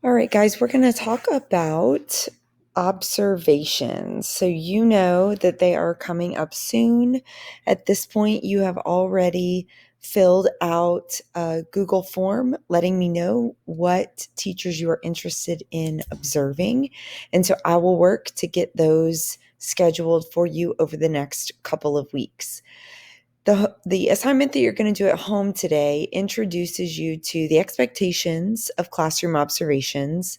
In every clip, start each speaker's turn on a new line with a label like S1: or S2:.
S1: All right, guys, we're going to talk about observations. So, you know that they are coming up soon. At this point, you have already filled out a Google form letting me know what teachers you are interested in observing. And so, I will work to get those scheduled for you over the next couple of weeks. The assignment that you're going to do at home today introduces you to the expectations of classroom observations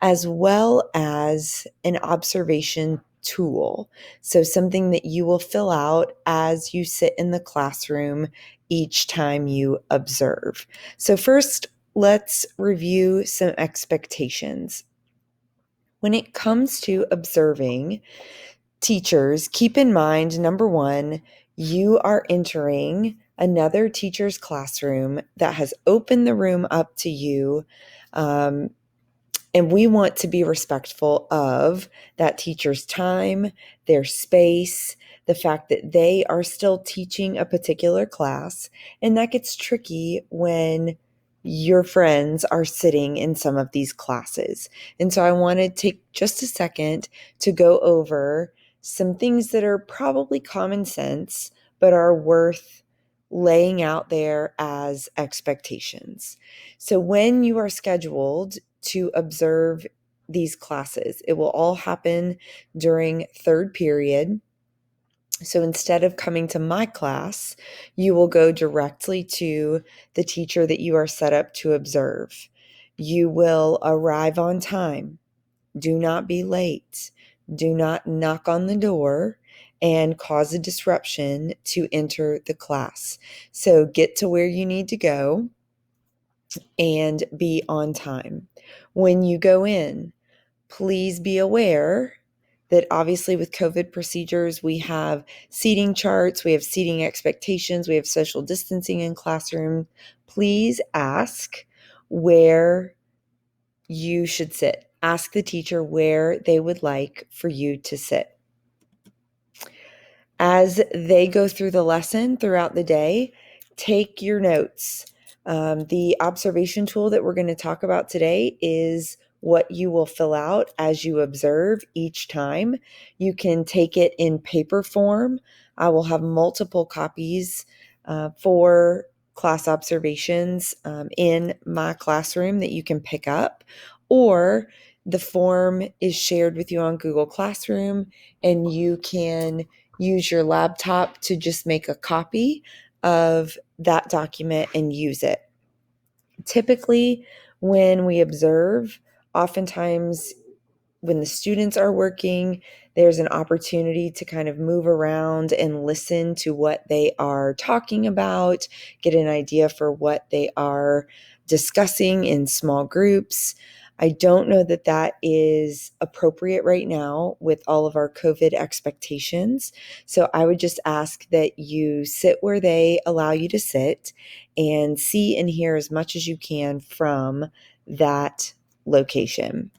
S1: as well as an observation tool. So, something that you will fill out as you sit in the classroom each time you observe. So, first, let's review some expectations. When it comes to observing, teachers, keep in mind number one, you are entering another teacher's classroom that has opened the room up to you. And we want to be respectful of that teacher's time, their space, the fact that they are still teaching a particular class. And that gets tricky when your friends are sitting in some of these classes. And so I want to take just a second to go over some things that are probably common sense, but are worth laying out there as expectations. So when you are scheduled to observe these classes, it will all happen during third period. So instead of coming to my class, you will go directly to the teacher that you are set up to observe. You will arrive on time. Do not be late. Do not knock on the door and cause a disruption to enter the class. So get to where you need to go and be on time. When you go in, please be aware that obviously with COVID procedures, we have seating charts, we have seating expectations, we have social distancing in classroom. Please ask where you should sit. Ask the teacher where they would like for you to sit. As they go through the lesson throughout the day, take your notes. The observation tool that we're going to talk about today is what you will fill out as you observe each time. You can take it in paper form. I will have multiple copies for class observations in my classroom that you can pick up, or the form is shared with you on Google Classroom and you can use your laptop to just make a copy of that document and use it. Typically, when we observe, oftentimes when the students are working, there's an opportunity to kind of move around and listen to what they are talking about, get an idea for what they are discussing in small groups. I don't know that that is appropriate right now with all of our COVID expectations. So I would just ask that you sit where they allow you to sit and see and hear as much as you can from that location.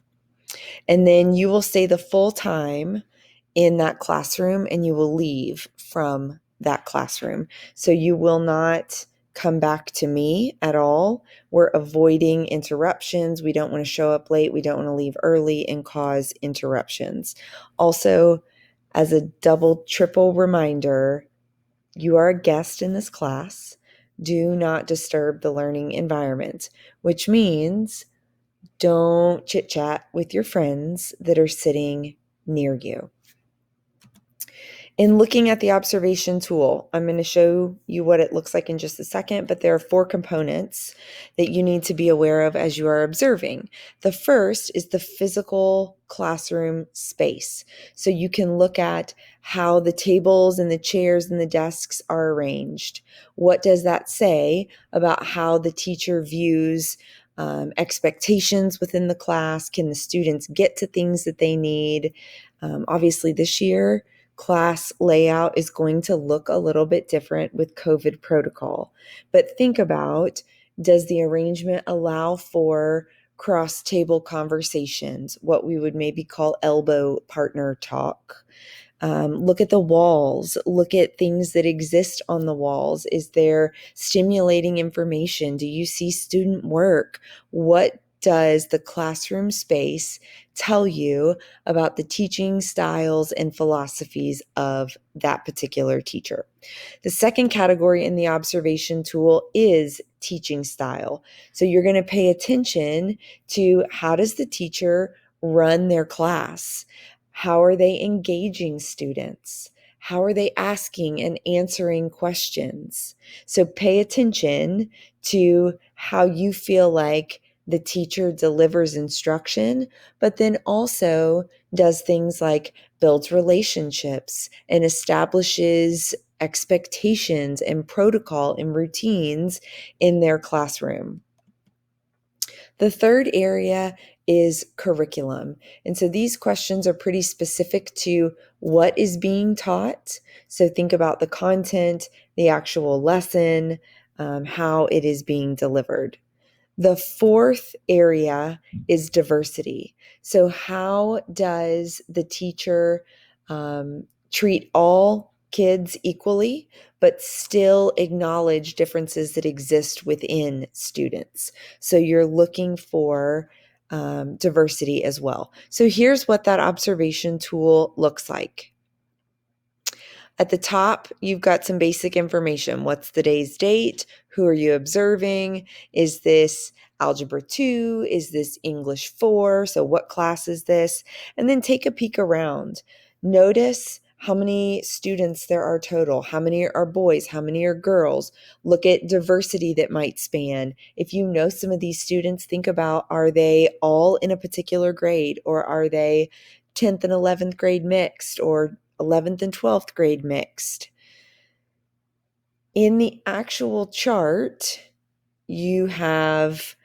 S1: And then you will stay the full time in that classroom and you will leave from that classroom. So you will not come back to me at all. We're avoiding interruptions. We don't want to show up late. We don't want to leave early and cause interruptions. Also, as a double, triple reminder, you are a guest in this class. Do not disturb the learning environment, which means don't chit chat with your friends that are sitting near you. In looking at the observation tool, I'm going to show you what it looks like in just a second, but there are 4 components that you need to be aware of as you are observing. The first is the physical classroom space. So you can look at how the tables and the chairs and the desks are arranged. What does that say about how the teacher views expectations within the class? Can the students get to things that they need? Obviously, this year, class layout is going to look a little bit different with COVID protocol. But think about, does the arrangement allow for cross-table conversations, what we would maybe call elbow partner talk? Look at the walls. Look at things that exist on the walls. Is there stimulating information? Do you see student work? What does the classroom space tell you about the teaching styles and philosophies of that particular teacher? The second category in the observation tool is teaching style. So you're going to pay attention to how does the teacher run their class? How are they engaging students? How are they asking and answering questions? So pay attention to how you feel like the teacher delivers instruction, but then also does things like builds relationships and establishes expectations and protocol and routines in their classroom. The third area is curriculum. And so these questions are pretty specific to what is being taught. So think about the content, the actual lesson, how it is being delivered. The fourth area is diversity. So, how does the teacher treat all kids equally, but still acknowledge differences that exist within students? So, you're looking for diversity as well. So, here's what that observation tool looks like. At the top, you've got some basic information. What's the day's date? Who are you observing? Is this Algebra 2? Is this English 4? So, what class is this? And then take a peek around. Notice how many students there are total. How many are boys? How many are girls? Look at diversity that might span. If you know some of these students, think about, are they all in a particular grade, or are they 10th and 11th grade mixed, or 11th and 12th grade mixed? In the actual chart, you have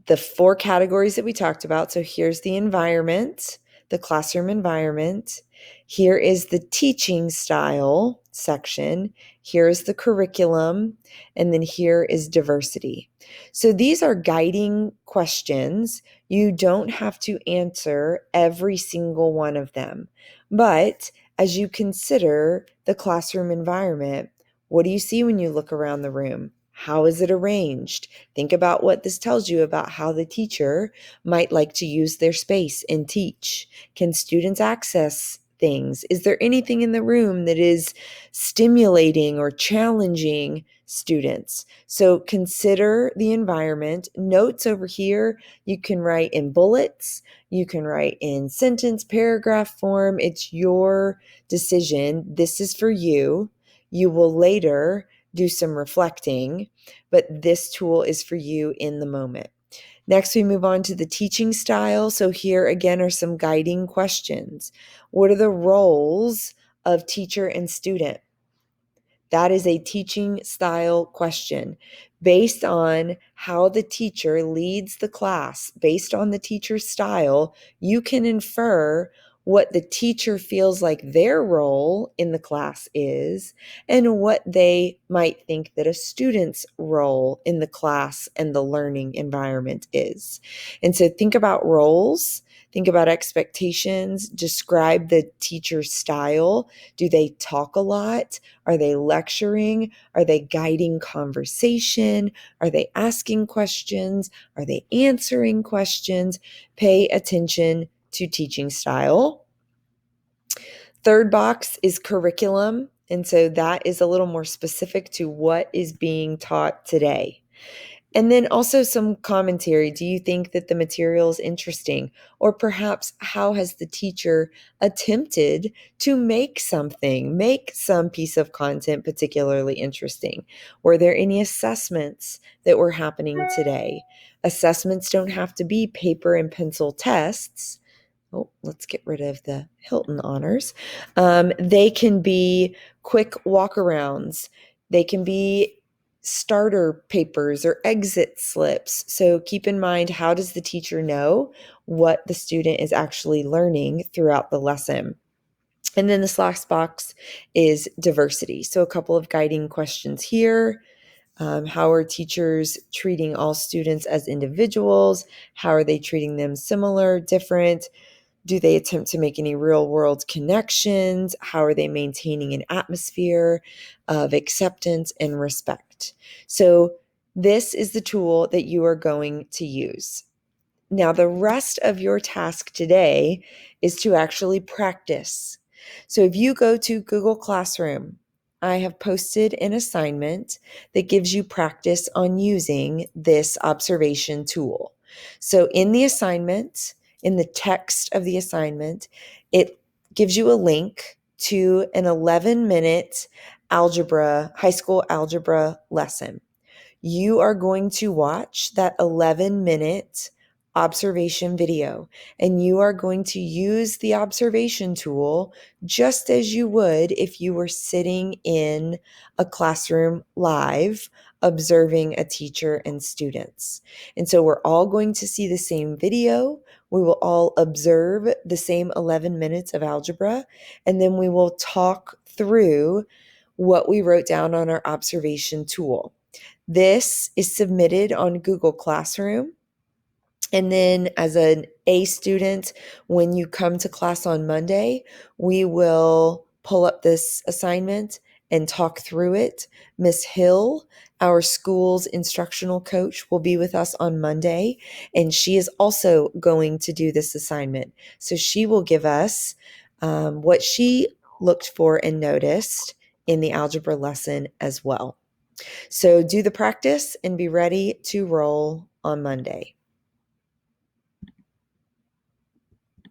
S1: the four categories that we talked about. So here's the environment, the classroom environment. Here is the teaching style section. Here's the curriculum. And then here is diversity. So these are guiding questions. You don't have to answer every single one of them. But as you consider the classroom environment, what do you see when you look around the room? How is it arranged? Think about what this tells you about how the teacher might like to use their space and teach. Can students access things? Is there anything in the room that is stimulating or challenging students? So consider the environment. Notes over here, you can write in bullets, you can write in sentence, paragraph form. It's your decision. This is for you. You will later do some reflecting, but this tool is for you in the moment. Next, we move on to the teaching style. So here again are some guiding questions. What are the roles of teacher and student? That is a teaching style question. Based on how the teacher leads the class, based on the teacher's style, you can infer what the teacher feels like their role in the class is and what they might think that a student's role in the class and the learning environment is. And so think about roles, think about expectations, describe the teacher's style. Do they talk a lot? Are they lecturing? Are they guiding conversation? Are they asking questions? Are they answering questions? Pay attention to teaching style. Third box is curriculum. And so that is a little more specific to what is being taught today. And then also some commentary. Do you think that the material is interesting? Or perhaps how has the teacher attempted to make some piece of content particularly interesting? Were there any assessments that were happening today? Assessments don't have to be paper and pencil tests. Oh, let's get rid of the Hilton honors. They can be quick walkarounds. They can be starter papers or exit slips. So keep in mind, how does the teacher know what the student is actually learning throughout the lesson? And then this last box is diversity. So a couple of guiding questions here. How are teachers treating all students as individuals? How are they treating them similar, different? Do they attempt to make any real world connections? How are they maintaining an atmosphere of acceptance and respect? So, this is the tool that you are going to use. Now, the rest of your task today is to actually practice. So if you go to Google Classroom, I have posted an assignment that gives you practice on using this observation tool. So in the assignment, in the text of the assignment, it gives you a link to an 11-minute high school algebra lesson. You are going to watch that 11-minute observation video, and you are going to use the observation tool just as you would if you were sitting in a classroom live observing a teacher and students. And so we're all going to see the same video. We will all observe the same 11 minutes of algebra, and then we will talk through what we wrote down on our observation tool. This is submitted on Google Classroom. And then, as an A student, when you come to class on Monday, we will pull up this assignment and talk through it. Miss Hill, our school's instructional coach, will be with us on Monday, and she is also going to do this assignment. So she will give us what she looked for and noticed in the algebra lesson as well. So do the practice and be ready to roll on Monday.